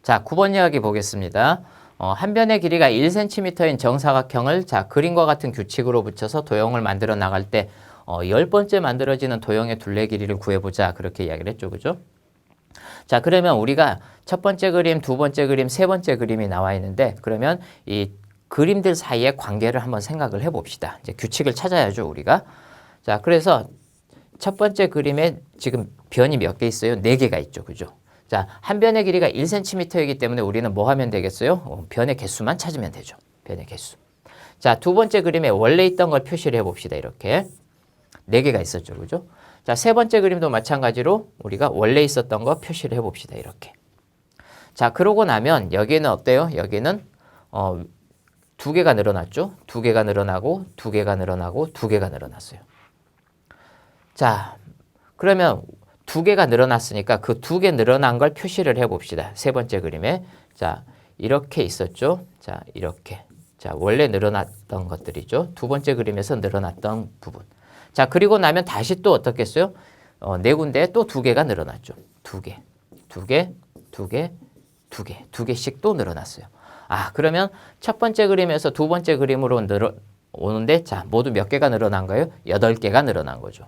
자, 9번 이야기 보겠습니다. 한 변의 길이가 1cm인 정사각형을 자, 그림과 같은 규칙으로 붙여서 도형을 만들어 나갈 때 10번째 만들어지는 도형의 둘레 길이를 구해보자. 그렇게 이야기를 했죠. 그죠? 자, 그러면 우리가 첫 번째 그림, 두 번째 그림, 세 번째 그림이 나와 있는데 그러면 이 그림들 사이의 관계를 한번 생각을 해봅시다. 이제 규칙을 찾아야죠, 우리가. 자, 그래서 첫 번째 그림에 지금 변이 몇 개 있어요? 4개가 있죠. 그죠? 자, 한 변의 길이가 1cm이기 때문에 우리는 뭐 하면 되겠어요? 변의 개수만 찾으면 되죠. 변의 개수. 자, 두 번째 그림에 원래 있던 걸 표시를 해봅시다. 이렇게. 4개가 있었죠. 그죠? 자, 세 번째 그림도 마찬가지로 우리가 원래 있었던 거 표시를 해봅시다. 이렇게. 자, 그러고 나면 여기는 어때요? 여기는 2개가 늘어났죠? 2개가 늘어나고 2개가 늘어나고 2개가 늘어났어요. 자, 그러면 2개가 늘어났으니까 그 2개 늘어난 걸 표시를 해봅시다. 세 번째 그림에. 자, 이렇게 있었죠? 자, 이렇게. 자, 원래 늘어났던 것들이죠. 두 번째 그림에서 늘어났던 부분. 자, 그리고 나면 다시 또 어떻겠어요? 4군데에 또 2개가 늘어났죠. 2개, 2개, 2개, 2개, 2개씩 또 늘어났어요. 아, 그러면 첫 번째 그림에서 두 번째 그림으로 오는데 자, 모두 몇 개가 늘어난 거예요? 8개가 늘어난 거죠.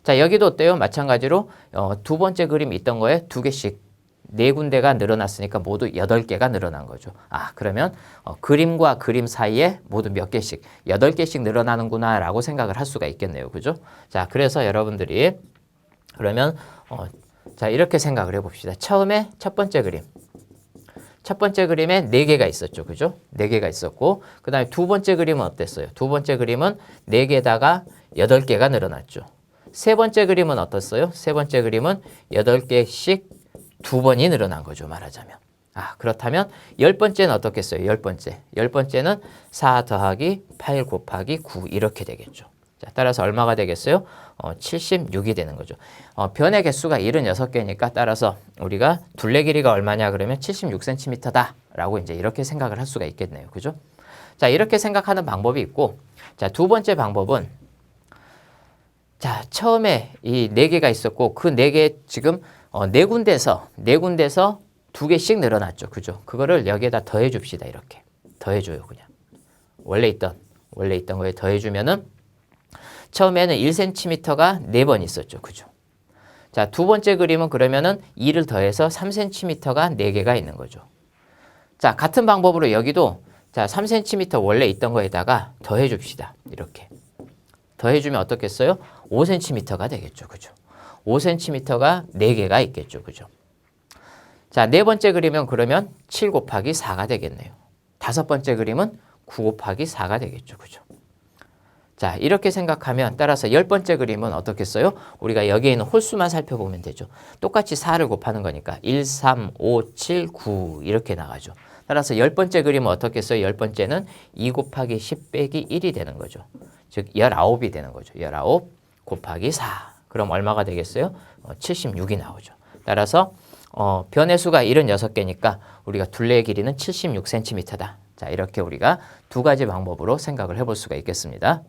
자, 여기도 어때요? 마찬가지로 두 번째 그림 있던 거에 2개씩 4군데가 늘어났으니까 모두 8개가 늘어난 거죠. 아, 그러면 그림과 그림 사이에 모두 몇 개씩 8개씩 늘어나는구나 라고 생각을 할 수가 있겠네요. 그죠? 자, 그래서 여러분들이 그러면 자, 이렇게 생각을 해봅시다. 처음에 첫 번째 그림. 첫 번째 그림에 4개가 있었죠. 그죠? 4개가 있었고 그 다음에 두 번째 그림은 어땠어요? 두 번째 그림은 4개에다가 8개가 늘어났죠. 세 번째 그림은 어떻어요? 세 번째 그림은 8개씩 2번이 늘어난 거죠. 말하자면. 아, 그렇다면 10번째는 어떻겠어요? 10번째. 10번째는 4 더하기 8 곱하기 9 이렇게 되겠죠. 자, 따라서 얼마가 되겠어요? 76이 되는 거죠. 변의 개수가 76개니까 따라서 우리가 둘레 길이가 얼마냐 그러면 76cm다 라고 이제 이렇게 생각을 할 수가 있겠네요. 그죠? 자, 이렇게 생각하는 방법이 있고 자, 두 번째 방법은 자, 처음에 이 4개가 있었고 그 4개 지금 4군데에서 2개씩 늘어났죠. 그죠? 그거를 여기에다 더해 줍시다. 이렇게. 더해 줘요, 그냥. 원래 있던 거에 더해 주면은 처음에는 1cm가 4번 있었죠. 그죠? 자, 두 번째 그림은 그러면은 2를 더해서 3cm가 4개가 있는 거죠. 자, 같은 방법으로 여기도 자, 3cm 원래 있던 거에다가 더해 줍시다. 이렇게. 더해 주면 어떻겠어요? 5cm가 되겠죠. 그죠? 5cm가 4개가 있겠죠. 그죠? 자, 네 번째 그림은 그러면 7 곱하기 4가 되겠네요. 다섯 번째 그림은 9 곱하기 4가 되겠죠. 그죠? 자, 이렇게 생각하면 따라서 10번째 그림은 어떻겠어요? 우리가 여기에 있는 홀수만 살펴보면 되죠. 똑같이 4를 곱하는 거니까 1, 3, 5, 7, 9 이렇게 나가죠. 따라서 10번째 그림은 어떻겠어요? 10번째는 2 곱하기 10 빼기 1이 되는 거죠. 즉 19이 되는 거죠. 19 곱하기 4. 그럼 얼마가 되겠어요? 76이 나오죠. 따라서 변의 수가 76개니까 우리가 둘레의 길이는 76cm다. 자, 이렇게 우리가 두 가지 방법으로 생각을 해볼 수가 있겠습니다.